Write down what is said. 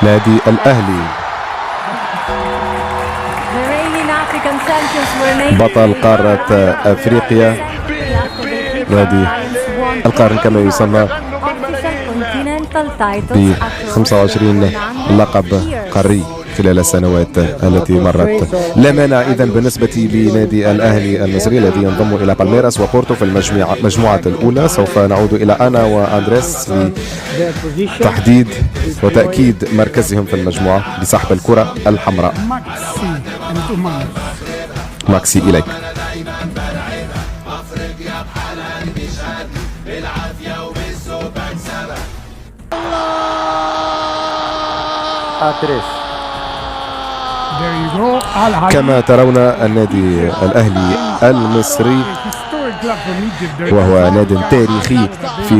نادي الأهلي بطل قارة أفريقيا، نادي القرن كما يسمى، ب 25 لقب قاري خلال السنوات التي مرت. لا مانع إذن بالنسبة لنادي الأهلي المصري الذي ينضم إلى بالميراس وبورتو في المجموعة الأولى. سوف نعود إلى أنا وأندريس لتحديد وتأكيد مركزهم في المجموعة بسحب الكرة الحمراء. ماكسي إليك. كما ترون النادي الأهلي المصري وهو نادي تاريخي في